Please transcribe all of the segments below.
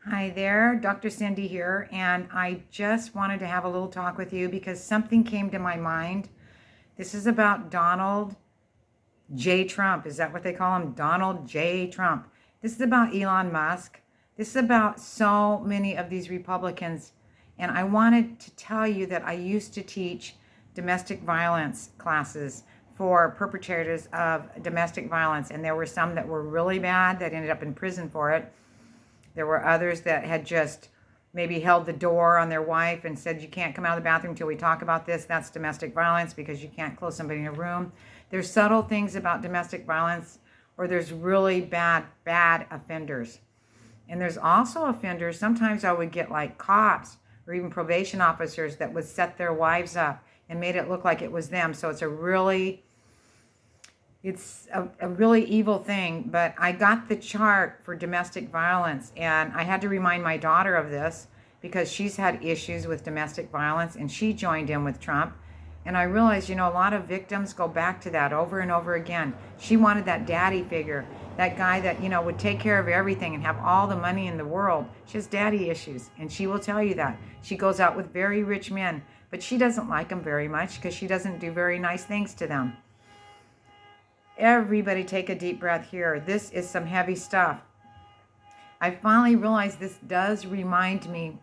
Hi there, Dr. Cindy here, and I just wanted to have a little talk with you because something came to my mind. This is about Donald J. Trump. Is that what they call him? Donald J. Trump. This is about Elon Musk. This is about so many of these Republicans. And I wanted to tell you that I used to teach domestic violence classes for perpetrators of domestic violence. And there were some that were really bad that ended up in prison for it. There were others that had just maybe held the door on their wife and said, you can't come out of the bathroom until we talk about this. That's domestic violence because you can't close somebody in a room. There's subtle things about domestic violence, or there's really bad offenders. And there's also offenders. Sometimes I would get like cops or even probation officers that would set their wives up and made it look like it was them. So it's a really evil thing. But I got the chart for domestic violence, and I had to remind my daughter of this because she's had issues with domestic violence, and she joined in with Trump. And I realized, a lot of victims go back to that over and over again. She wanted that daddy figure, that guy that, would take care of everything and have all the money in the world. She has daddy issues, and she will tell you that. She goes out with very rich men, but she doesn't like them very much because she doesn't do very nice things to them. Everybody take a deep breath here. This is some heavy stuff. I finally realized this does remind me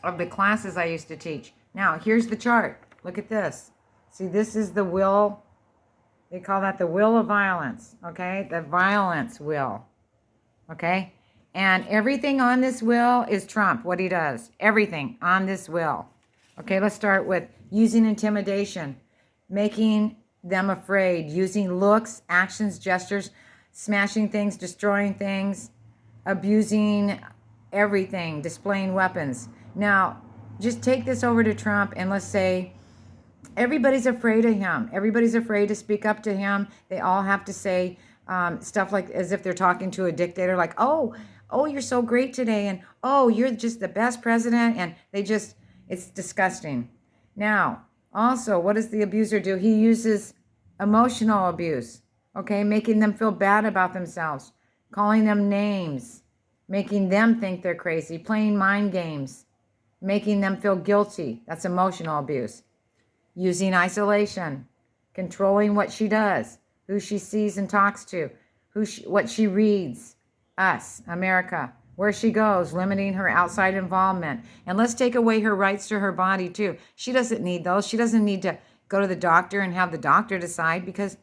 of the classes I used to teach. Now, here's the chart. Look at this. See, this is the will. They call that the will of violence, okay? The violence will, okay? And everything on this will is Trump, what he does. Everything on this will. Okay, let's start with using intimidation, making them afraid, using looks, actions, gestures, smashing things, destroying things, abusing everything, displaying weapons. Now, just take this over to Trump and let's say everybody's afraid of him. Everybody's afraid to speak up to him. They all have to say stuff like as if they're talking to a dictator, like, oh, you're so great today, and oh, you're just the best president, and it's disgusting. Now, also, what does the abuser do? He uses emotional abuse, okay, making them feel bad about themselves, calling them names, making them think they're crazy, playing mind games, making them feel guilty. That's emotional abuse. Using isolation, controlling what she does, who she sees and talks to, what she reads, us, America, where she goes, limiting her outside involvement. And let's take away her rights to her body too. She doesn't need those. She doesn't need to go to the doctor and have the doctor decide because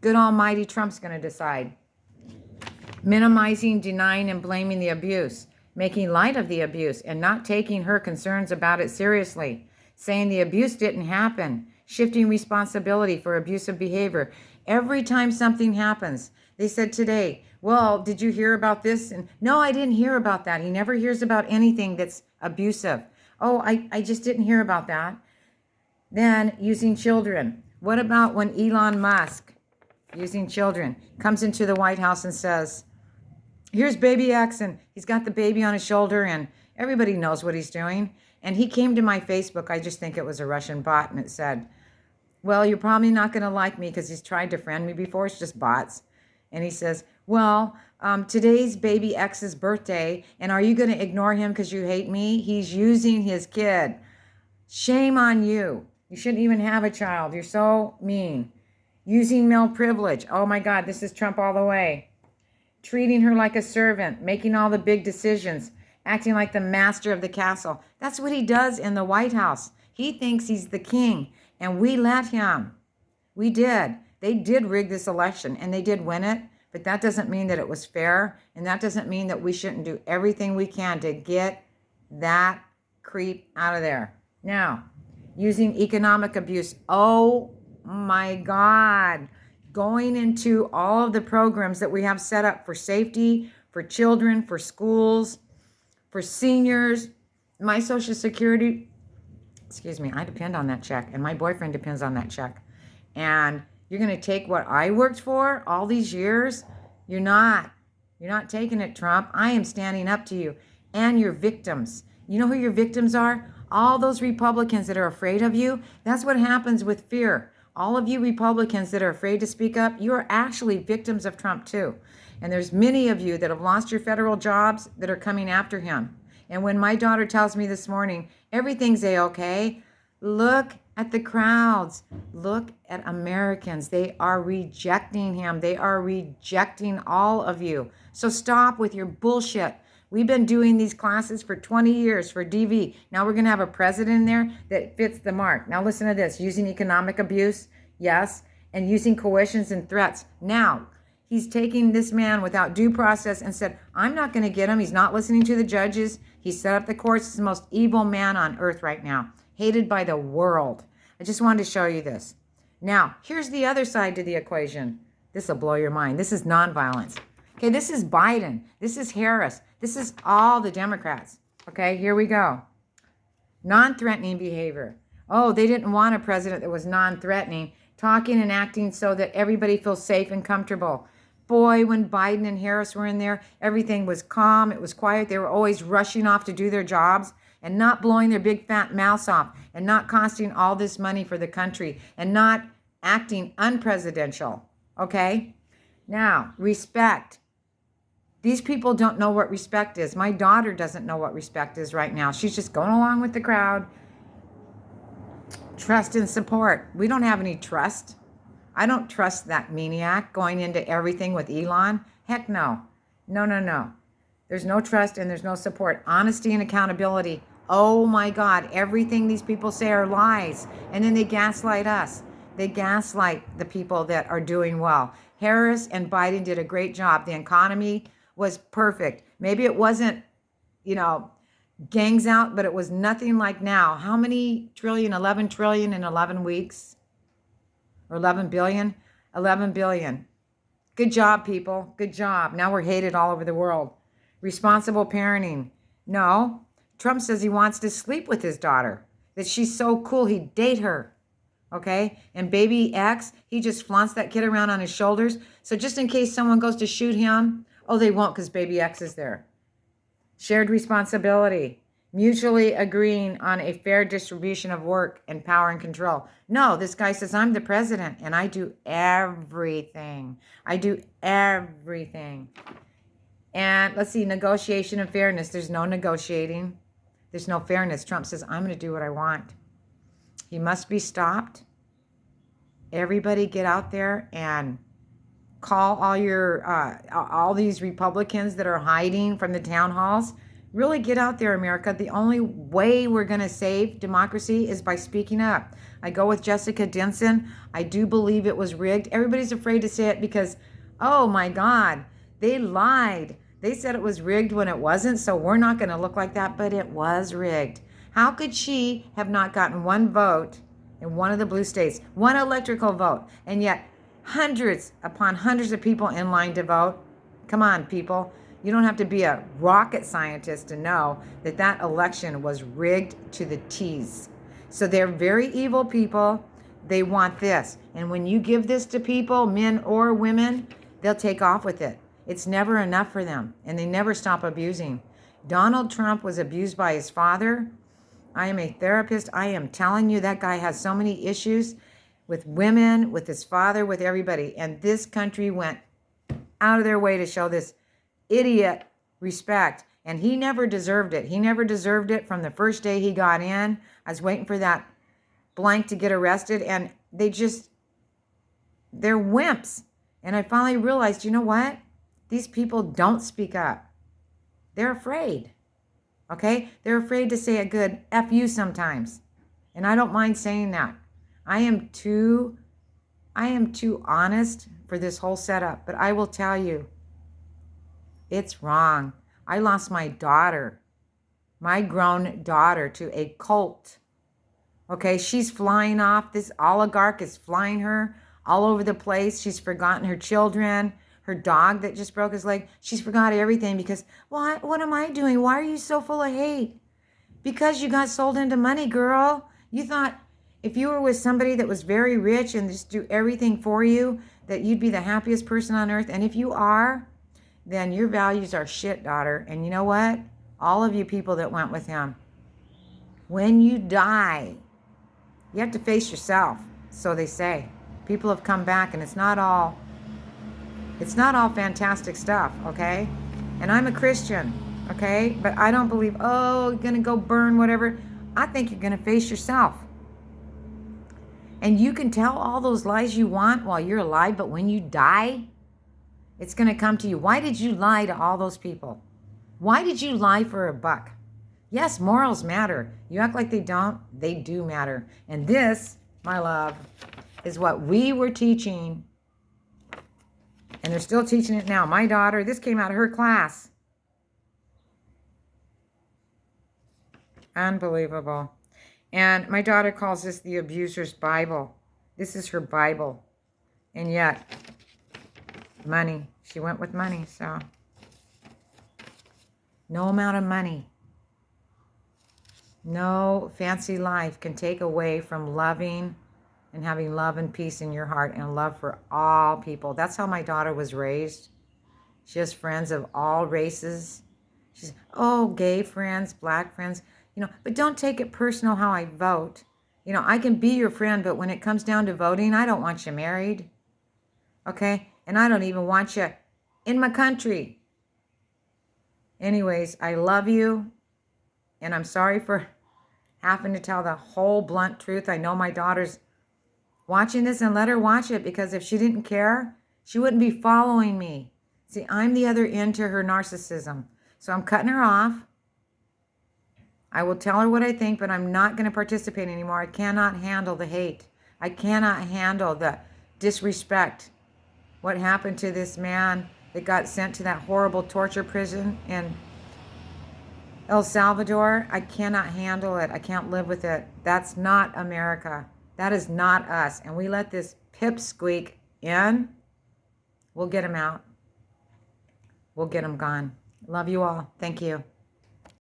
good almighty Trump's going to decide. Minimizing, denying, and blaming the abuse, making light of the abuse and not taking her concerns about it seriously, saying the abuse didn't happen, shifting responsibility for abusive behavior. Every time something happens, they said today, well, did you hear about this? And no, I didn't hear about that. He never hears about anything that's abusive. Oh, I just didn't hear about that. Then using children. What about when Elon Musk, using children, comes into the White House and says, here's baby X, and he's got the baby on his shoulder, and everybody knows what he's doing. And he came to my Facebook. I just think it was a Russian bot, and it said, well, you're probably not going to like me because he's tried to friend me before. It's just bots. And he says, well, today's baby X's birthday, and are you going to ignore him because you hate me? He's using his kid. Shame on you. You shouldn't even have a child. You're so mean. Using male privilege. Oh my God, this is Trump all the way. Treating her like a servant, making all the big decisions, acting like the master of the castle. That's what he does in the White House. He thinks he's the king, and we let him. We did. They did rig this election, and they did win it, but that doesn't mean that it was fair, and that doesn't mean that we shouldn't do everything we can to get that creep out of there. Now, using economic abuse. Oh my God. Going into all of the programs that we have set up for safety, for children, for schools, for seniors. My Social Security, I depend on that check, and my boyfriend depends on that check. And you're going to take what I worked for all these years? You're not taking it, Trump. I am standing up to you and your victims. You know who your victims are? All those Republicans that are afraid of you. That's what happens with fear. All of you Republicans that are afraid to speak up, you are actually victims of Trump too. And there's many of you that have lost your federal jobs that are coming after him. And when my daughter tells me this morning, everything's A-okay, look at the crowds. Look at Americans. They are rejecting him. They are rejecting all of you. So stop with your bullshit. We've been doing these classes for 20 years for DV. Now we're going to have a president in there that fits the mark. Now listen to this. Using economic abuse, yes, and using coercions and threats. Now, he's taking this man without due process and said, I'm not going to get him. He's not listening to the judges. He set up the courts. He's the most evil man on earth right now, hated by the world. I just wanted to show you this. Now, here's the other side to the equation. This will blow your mind. This is nonviolence. Okay, this is Biden. This is Harris. This is all the Democrats. Okay, here we go. Non-threatening behavior. Oh, they didn't want a president that was non-threatening, talking and acting so that everybody feels safe and comfortable. Boy, when Biden and Harris were in there, everything was calm. It was quiet. They were always rushing off to do their jobs and not blowing their big fat mouths off and not costing all this money for the country and not acting unpresidential. Okay? Now, respect. These people don't know what respect is. My daughter doesn't know what respect is right now. She's just going along with the crowd. Trust and support. We don't have any trust. I don't trust that maniac going into everything with Elon. Heck no. No, no, no. There's no trust and there's no support. Honesty and accountability. Oh my God, everything these people say are lies. And then they gaslight us. They gaslight the people that are doing well. Harris and Biden did a great job. The economy was perfect. Maybe it wasn't, gangs out, but it was nothing like now. How many trillion? 11 trillion in 11 weeks? Or 11 billion? 11 billion. Good job, people. Good job. Now we're hated all over the world. Responsible parenting. No. Trump says he wants to sleep with his daughter. That she's so cool, he'd date her. Okay? And baby X, he just flaunts that kid around on his shoulders. So just in case someone goes to shoot him, oh, they won't because baby X is there. Shared responsibility. Mutually agreeing on a fair distribution of work and power and control. No, this guy says, I'm the president and I do everything. I do everything. And let's see, negotiation and fairness. There's no negotiating. There's no fairness. Trump says, I'm going to do what I want. He must be stopped. Everybody get out there and call all these Republicans that are hiding from the town halls. Really get out there, America. The only way we're going to save democracy is by speaking up. I go with Jessica Denson. I do believe it was rigged. Everybody's afraid to say it because, oh my God, they lied. They said it was rigged when it wasn't, so we're not going to look like that, but it was rigged. How could she have not gotten one vote in one of the blue states, one electrical vote, and yet hundreds upon hundreds of people in line to vote? Come on, people. You don't have to be a rocket scientist to know that that election was rigged to the T's. So they're very evil people. They want this. And when you give this to people, men or women, they'll take off with it. It's never enough for them, and they never stop abusing. Donald Trump was abused by his father. I am a therapist. I am telling you, that guy has so many issues with women, with his father, with everybody. And this country went out of their way to show this idiot respect. And he never deserved it. He never deserved it from the first day he got in. I was waiting for that blank to get arrested, and they're wimps. And I finally realized, you know what? These people don't speak up. They're afraid. Okay? They're afraid to say a good F you sometimes. And I don't mind saying that. I am too honest for this whole setup. But I will tell you, it's wrong. I lost my daughter, my grown daughter, to a cult. Okay? She's flying off. This oligarch is flying her all over the place. She's forgotten her children. Her dog that just broke his leg, she's forgot everything because, what am I doing? Why are you so full of hate? Because you got sold into money, girl. You thought if you were with somebody that was very rich and just do everything for you, that you'd be the happiest person on earth. And if you are, then your values are shit, daughter. And you know what? All of you people that went with him, when you die, you have to face yourself. So they say. People have come back, and it's not all It's not all fantastic stuff, okay? And I'm a Christian, okay? But I don't believe, oh, you're going to go burn whatever. I think you're going to face yourself. And you can tell all those lies you want while you're alive, but when you die, it's going to come to you. Why did you lie to all those people? Why did you lie for a buck? Yes, morals matter. You act like they don't. They do matter. And this, my love, is what we were teaching. And they're still teaching it now. My daughter, this came out of her class. Unbelievable. And my daughter calls this the abuser's Bible. This is her Bible. And yet, money. She went with money, so. No amount of money, no fancy life can take away from loving and having love and peace in your heart and love for all people. That's how my daughter was raised. She has friends of all races. She's, oh, gay friends, black friends, but don't take it personal how I vote. I can be your friend, but when it comes down to voting, I don't want you married. Okay? And I don't even want you in my country. Anyways, I love you, and I'm sorry for having to tell the whole blunt truth. I know my daughter's watching this, and let her watch it, because if she didn't care, she wouldn't be following me. See, I'm the other end to her narcissism. So I'm cutting her off. I will tell her what I think, but I'm not going to participate anymore. I cannot handle the hate. I cannot handle the disrespect. What happened to this man that got sent to that horrible torture prison in El Salvador? I cannot handle it. I can't live with it. That's not America. That is not us. And we let this pipsqueak in. We'll get him out. We'll get him gone. Love you all. Thank you.